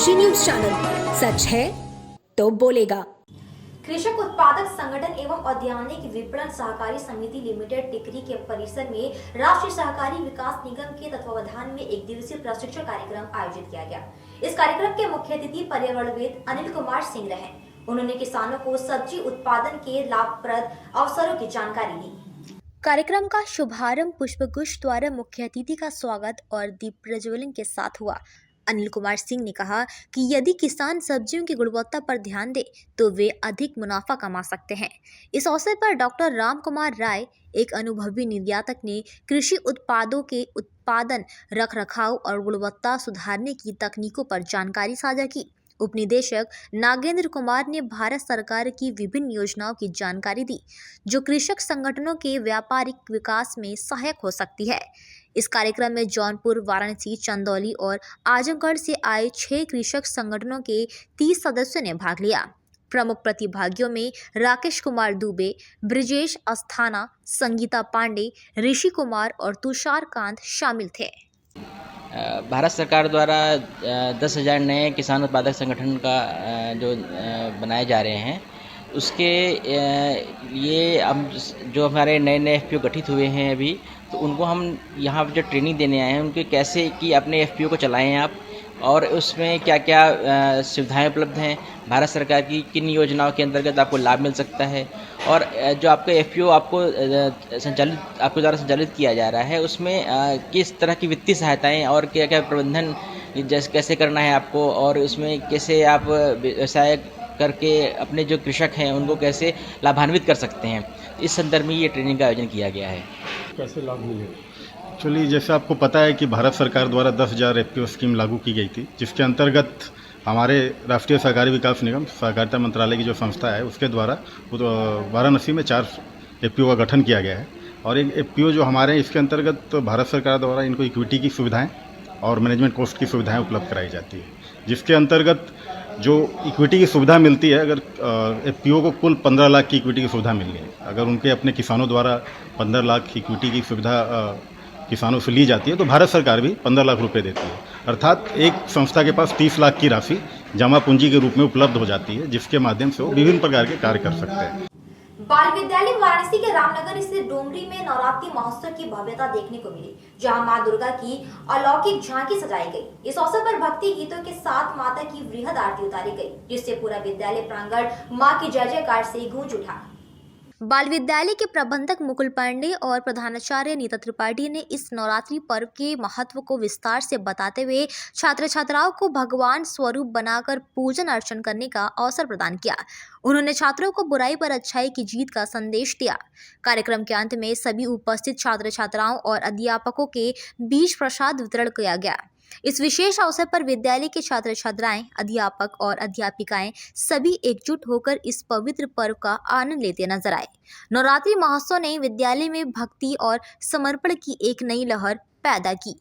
Kashi news channel, सच है तो बोलेगा। कृषक उत्पादक संगठन एवं औद्यानिक विपणन सहकारी समिति लिमिटेड टिकरी के परिसर में राष्ट्रीय सहकारी विकास निगम के तत्वावधान में एक दिवसीय प्रशिक्षण कार्यक्रम आयोजित किया गया। इस कार्यक्रम के मुख्य अतिथि पर्यावरणविद अनिल कुमार सिंह रहे। उन्होंने किसानों को सब्जी उत्पादन के लाभप्रद अवसरों की जानकारी दी। कार्यक्रम का शुभारंभ पुष्पगुच्छ द्वारा मुख्य अतिथि का स्वागत और दीप प्रज्वलन के साथ हुआ। अनिल कुमार सिंह ने कहा कि यदि किसान सब्जियों की गुणवत्ता पर ध्यान दे तो वे अधिक मुनाफा कमा सकते हैं। इस अवसर पर डॉक्टर राम कुमार राय, एक अनुभवी निर्यातक, ने कृषि उत्पादों के उत्पादन, रखरखाव और गुणवत्ता सुधारने की तकनीकों पर जानकारी साझा की। उपनिदेशक नागेंद्र कुमार ने भारत सरकार की विभिन्न योजनाओं की जानकारी दी, जो कृषक संगठनों के व्यापारिक विकास में सहायक हो सकती है। इस कार्यक्रम में जौनपुर, वाराणसी, चंदौली और आजमगढ़ से आए 6 कृषक संगठनों के 30 सदस्यों ने भाग लिया। प्रमुख प्रतिभागियों में राकेश कुमार दुबे, ब्रिजेश अस्थाना, संगीता पांडे, ऋषि कुमार और तुषार कांत शामिल थे। भारत सरकार द्वारा 10,000 नए किसान उत्पादक संगठन का जो बनाए जा रहे हैं, उसके लिए हम जो हमारे नए नए एफपीओ गठित हुए हैं अभी, तो उनको हम यहाँ पर जो ट्रेनिंग देने आए हैं, उनके कैसे कि अपने एफपीओ को चलाएं आप, और उसमें क्या क्या सुविधाएं उपलब्ध हैं, भारत सरकार की किन योजनाओं के अंतर्गत आपको लाभ मिल सकता है, और जो आपका एफपीओ आपके द्वारा संचालित किया जा रहा है, उसमें किस तरह की वित्तीय सहायताएं और क्या क्या प्रबंधन कैसे करना है आपको, और उसमें कैसे आप व्यवसाय करके अपने जो कृषक हैं उनको कैसे लाभान्वित कर सकते हैं। इस संदर्भ में ये ट्रेनिंग का आयोजन किया गया है। कैसे लाभ मिलेगा? एक्चुअली जैसे आपको पता है कि भारत सरकार द्वारा 10,000 एफपीओ स्कीम लागू की गई थी, जिसके अंतर्गत हमारे राष्ट्रीय सहकारी विकास निगम, सहकारिता मंत्रालय की जो संस्था है, उसके द्वारा वाराणसी में 4 एफपीओ का गठन किया गया है। और एक एफपीओ जो हमारे इसके अंतर्गत भारत सरकार द्वारा इनको इक्विटी की सुविधाएं और मैनेजमेंट कोस्ट की सुविधाएं उपलब्ध कराई जाती है, जिसके अंतर्गत जो इक्विटी की सुविधा मिलती है, अगर एफपीओ को कुल 15 लाख की इक्विटी की सुविधा मिलनी है, अगर उनके अपने किसानों द्वारा 15 लाख इक्विटी की सुविधा किसानों से ली जाती है, तो भारत सरकार भी 15 लाख रुपए देती है। अर्थात एक संस्था के पास 30 लाख की राशि जमा पूंजी के रूप में उपलब्ध हो जाती है, जिसके माध्यम से वो विभिन्न प्रकार के कार्य कर सकते हैं। बाल विद्यालय वाराणसी के रामनगर स्थित डोमरी में नवरात्रि महोत्सव की भव्यता देखने को मिली, जहां मां दुर्गा की अलौकिक झांकी सजाई गई। इस अवसर पर भक्ति गीतों के साथ माता की वृहद आरती उतारी गई, जिससे पूरा विद्यालय प्रांगण मां की जय जयकार से गूंज उठा। बाल विद्यालय के प्रबंधक मुकुल पांडे और प्रधानाचार्य नीता त्रिपाठी ने इस नवरात्रि पर्व के महत्व को विस्तार से बताते हुए छात्र छात्राओं को भगवान स्वरूप बनाकर पूजन अर्चन करने का अवसर प्रदान किया। उन्होंने छात्रों को बुराई पर अच्छाई की जीत का संदेश दिया। कार्यक्रम के अंत में सभी उपस्थित छात्र छात्राओं और अध्यापकों के बीच प्रसाद वितरण किया गया। इस विशेष अवसर पर विद्यालय के छात्र छात्राएं, अध्यापक और अध्यापिकाएं सभी एकजुट होकर इस पवित्र पर्व का आनंद लेते नजर आए। नवरात्रि महोत्सव ने विद्यालय में भक्ति और समर्पण की एक नई लहर पैदा की।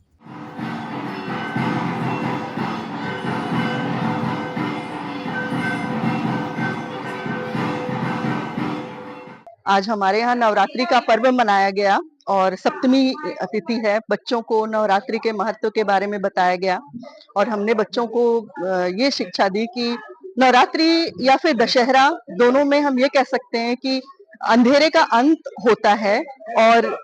आज हमारे यहाँ नवरात्रि का पर्व मनाया गया और सप्तमी तिथि है। बच्चों को नवरात्रि के महत्व के बारे में बताया गया और हमने बच्चों को ये शिक्षा दी कि नवरात्रि या फिर दशहरा, दोनों में हम ये कह सकते हैं कि अंधेरे का अंत होता है और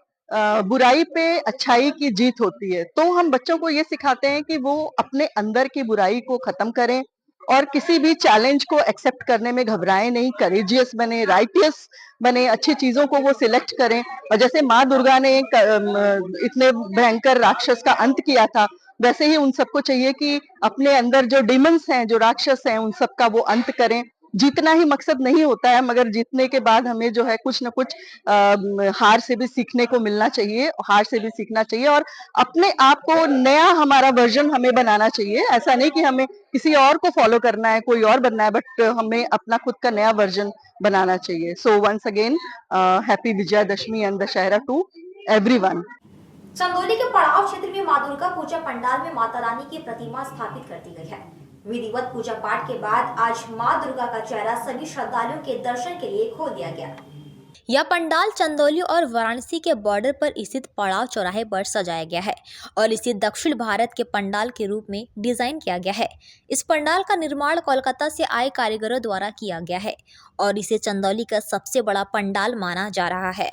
बुराई पे अच्छाई की जीत होती है। तो हम बच्चों को ये सिखाते हैं कि वो अपने अंदर की बुराई को खत्म करें और किसी भी चैलेंज को एक्सेप्ट करने में घबराएं नहीं, करेजियस बने, राइटियस बने, अच्छी चीजों को वो सिलेक्ट करें। और जैसे माँ दुर्गा ने इतने भयंकर राक्षस का अंत किया था, वैसे ही उन सबको चाहिए कि अपने अंदर जो डिमंस हैं, जो राक्षस हैं, उन सबका वो अंत करें। जीतना ही मकसद नहीं होता है, मगर जीतने के बाद हमें जो है कुछ न कुछ हार से भी सीखने को मिलना चाहिए, हार से भी सीखना चाहिए और अपने आप को नया हमारा वर्जन हमें बनाना चाहिए। ऐसा नहीं कि हमें किसी और को फॉलो करना है, कोई और बनना है, बट हमें अपना खुद का नया वर्जन बनाना चाहिए। So once again happy Vijayadashami and Dussehra to everyone. Chandauli के पड़ाव क्षेत्र में मां दुर्गा पूजा पंडाल में माता रानी की प्रतिमा स्थापित कर दी गई है। विधिवत पूजा पाठ के बाद आज मां दुर्गा का चेहरा सभी श्रद्धालुओं के दर्शन के लिए खोल दिया गया। यह पंडाल चंदौली और वाराणसी के बॉर्डर पर स्थित पड़ाव चौराहे पर सजाया गया है और इसे दक्षिण भारत के पंडाल के रूप में डिजाइन किया गया है। इस पंडाल का निर्माण कोलकाता से आए कारीगरों द्वारा किया गया है और इसे चंदौली का सबसे बड़ा पंडाल माना जा रहा है।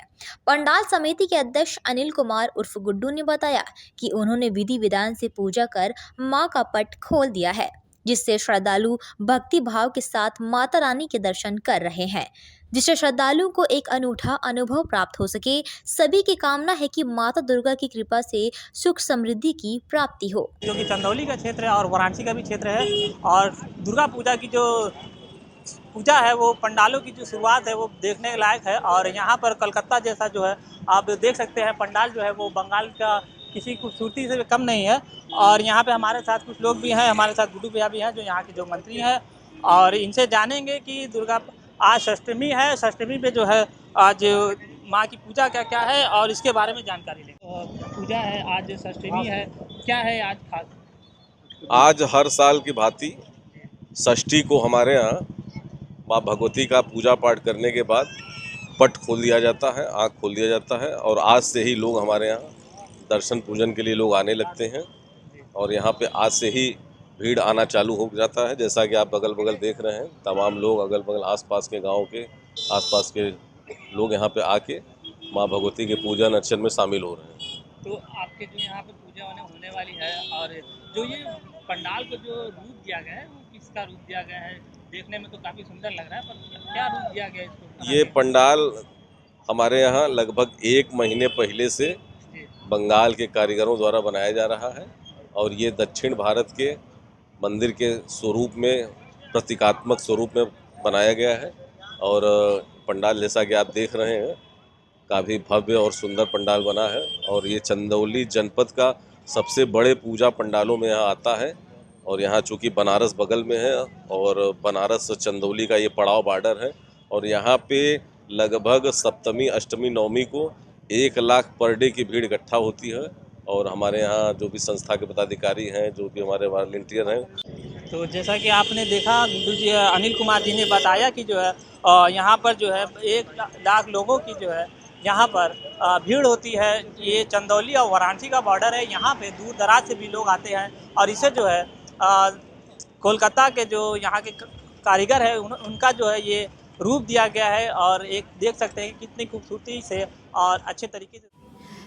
पंडाल समिति के अध्यक्ष अनिल कुमार उर्फ गुड्डू ने बताया कि उन्होंने विधि विधान से पूजा कर मां का पट खोल दिया है, जिससे श्रद्धालु भक्ति भाव के साथ माता रानी के दर्शन कर रहे हैं, जिससे श्रद्धालुओं को एक अनूठा अनुभव प्राप्त हो सके। सभी की कामना है कि माता दुर्गा की कृपा से सुख समृद्धि की प्राप्ति हो। जो कि चंदौली का क्षेत्र है और वाराणसी का भी क्षेत्र है और दुर्गा पूजा की जो पूजा है वो पंडालों की जो शुरुआत है वो देखने के लायक है। और यहाँ पर कलकत्ता जैसा जो है आप देख सकते हैं पंडाल जो है वो बंगाल का किसी खूबसूरती से कम नहीं है। और यहाँ पे हमारे साथ कुछ लोग भी हैं, हमारे साथ गुड्डू भैया भी हैं जो यहाँ के जो मंत्री हैं, और इनसे जानेंगे कि दुर्गा आज अष्टमी है, अष्टमी पे जो है आज माँ की पूजा क्या क्या है और इसके बारे में जानकारी लेंगे। पूजा है आज, अष्टमी है, क्या है आज खास? आज हर साल की भांति षष्ठी को हमारे यहाँ माँ भगवती का पूजा पाठ करने के बाद पट खोल दिया जाता है, आँख खोल दिया जाता है और आज से ही लोग हमारे यहाँ दर्शन पूजन के लिए लोग आने लगते हैं। और यहाँ पे आज से ही भीड़ आना चालू हो जाता है। जैसा कि आप अगल बगल देख रहे हैं, तमाम लोग अगल बगल आसपास के गांव के आसपास के लोग यहाँ पे आके माँ भगवती के पूजन अर्चन में शामिल हो रहे हैं। तो आपके जो यहाँ पे पूजा होने वाली है और जो ये पंडाल को जो रूप दिया गया है वो किसका रूप दिया गया है? देखने में तो काफ़ी सुंदर लग रहा है, पर क्या रूप दिया गया है इसको? ये पंडाल हमारे यहाँ लगभग 1 महीने पहले से बंगाल के कारीगरों द्वारा बनाया जा रहा है और ये दक्षिण भारत के मंदिर के स्वरूप में, प्रतीकात्मक स्वरूप में बनाया गया है। और पंडाल जैसा कि आप देख रहे हैं काफ़ी भव्य और सुंदर पंडाल बना है और ये चंदौली जनपद का सबसे बड़े पूजा पंडालों में यहाँ आता है। और यहाँ चूँकि बनारस बगल में है और बनारस चंदौली का ये पड़ाव बॉर्डर है और यहाँ पे लगभग सप्तमी, अष्टमी, नवमी को 1 लाख पर डे की भीड़ इकट्ठा होती है। और हमारे यहाँ जो भी संस्था के पदाधिकारी हैं, जो भी हमारे वॉलंटियर हैं। तो जैसा कि आपने देखा गुड्डू जी, अनिल कुमार जी ने बताया कि जो है यहाँ पर जो है 1 लाख लोगों की जो है यहाँ पर भीड़ होती है। ये चंदौली और वाराणसी का बॉर्डर है, यहाँ पे दूर दराज से भी लोग आते हैं और इसे जो है कोलकाता के जो यहाँ के कारीगर है उनका जो है ये रूप दिया गया है। और एक देख सकते हैं कितनी खूबसूरती से और अच्छे तरीके से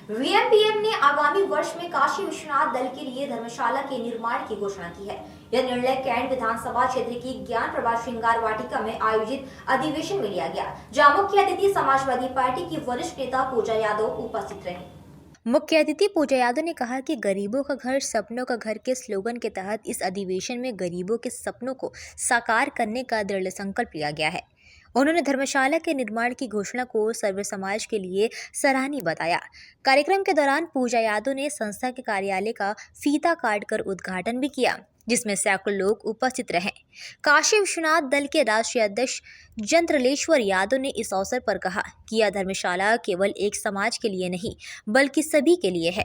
वीएमपीएम ने आगामी वर्ष में काशी विश्वनाथ दल के लिए धर्मशाला के निर्माण की घोषणा की है। यह निर्णय कैंट विधानसभा क्षेत्र की ज्ञान प्रभा श्रृंगार वाटिका में आयोजित अधिवेशन में लिया गया, जहां मुख्य अतिथि समाजवादी पार्टी की वरिष्ठ नेता पूजा यादव उपस्थित रहे। मुख्य अतिथि पूजा यादव ने कहा कि गरीबों का घर सपनों का घर के स्लोगन के तहत इस अधिवेशन में गरीबों के सपनों को साकार करने का दृढ़ संकल्प लिया गया है। उन्होंने धर्मशाला के निर्माण की घोषणा को सर्व समाज के लिए सराहनीय बताया। कार्यक्रम के दौरान पूजा यादव ने संस्था के कार्यालय का फीता काटकर उद्घाटन भी किया, जिसमें सैकड़ों लोग उपस्थित रहे। काशी विश्वनाथ दल के राष्ट्रीय अध्यक्ष जंत्रलेश्वर यादव ने इस अवसर पर कहा कि यह धर्मशाला केवल एक समाज के लिए नहीं बल्कि सभी के लिए है।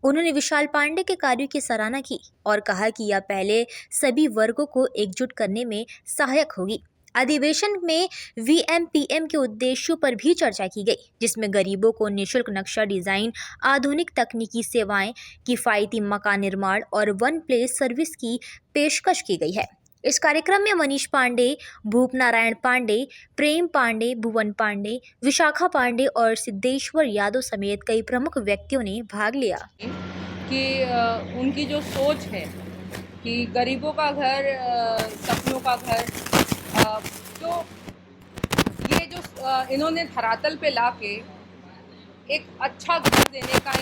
उन्होंने विशाल पांडे के कार्यों की सराहना की और कहा कि यह पहले सभी वर्गों को एकजुट करने में सहायक होगी। अधिवेशन में वीएमपीएम के उद्देश्यों पर भी चर्चा की गई, जिसमें गरीबों को निःशुल्क नक्शा डिजाइन, आधुनिक तकनीकी सेवाएं, किफायती मकान निर्माण और वन प्लेस सर्विस की पेशकश की गई है। इस कार्यक्रम में मनीष पांडे, भूप नारायण पांडे, प्रेम पांडे, भुवन पांडे, विशाखा पांडे और सिद्धेश्वर यादव समेत कई प्रमुख व्यक्तियों ने भाग लिया। कि उनकी जो सोच है कि गरीबों का घर सपनों का घर, तो ये जो इन्होंने धरातल पे लाके एक अच्छा घर देने का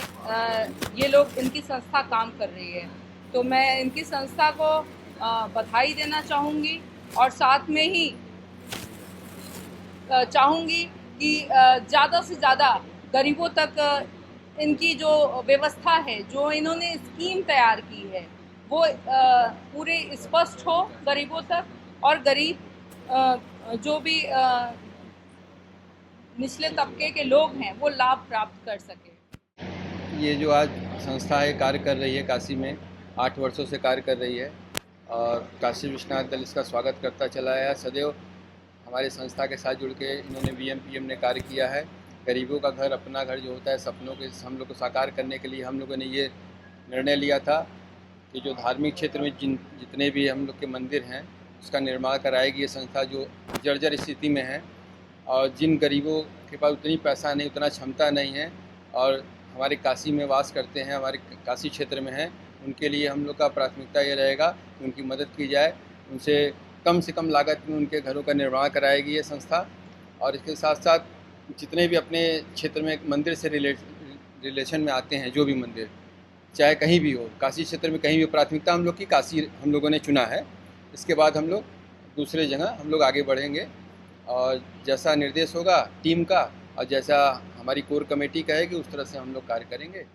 ये लोग, इनकी संस्था काम कर रही है। तो मैं इनकी संस्था को बधाई देना चाहूँगी और साथ में ही चाहूँगी कि ज़्यादा से ज़्यादा गरीबों तक इनकी जो व्यवस्था है, जो इन्होंने स्कीम तैयार की है, वो पूरे स्पष्ट हो गरीबों तक और गरीब जो भी निचले तबके के लोग हैं वो लाभ प्राप्त कर सके। ये जो आज संस्था है कार्य कर रही है, काशी में 8 वर्षों से कार्य कर रही है और काशी विश्वनाथ दल इसका स्वागत करता चला आया। सदैव हमारे संस्था के साथ जुड़ के इन्होंने VMPM ने कार्य किया है। गरीबों का घर, अपना घर जो होता है, सपनों के हम लोग को साकार करने के लिए हम लोगों ने ये निर्णय लिया था कि जो धार्मिक क्षेत्र में जितने भी हम लोग के मंदिर हैं उसका निर्माण कराएगी ये संस्था, जो जर्जर स्थिति में है और जिन गरीबों के पास उतनी पैसा नहीं, उतना क्षमता नहीं है और हमारे काशी में वास करते हैं, हमारे काशी क्षेत्र में हैं, उनके लिए हम लोग का प्राथमिकता ये रहेगा कि उनकी मदद की जाए, उनसे से कम लागत में उनके घरों का निर्माण कराएगी ये संस्था। और इसके साथ साथ जितने भी अपने क्षेत्र में मंदिर से रिलेशन में आते हैं, जो भी मंदिर चाहे कहीं भी हो, काशी क्षेत्र में कहीं भी, प्राथमिकता हम लोग की काशी हम लोगों ने चुना है। इसके बाद हम लोग दूसरे जगह हम लोग आगे बढ़ेंगे और जैसा निर्देश होगा टीम का और जैसा हमारी कोर कमेटी कहेगी उस तरह से हम लोग कार्य करेंगे।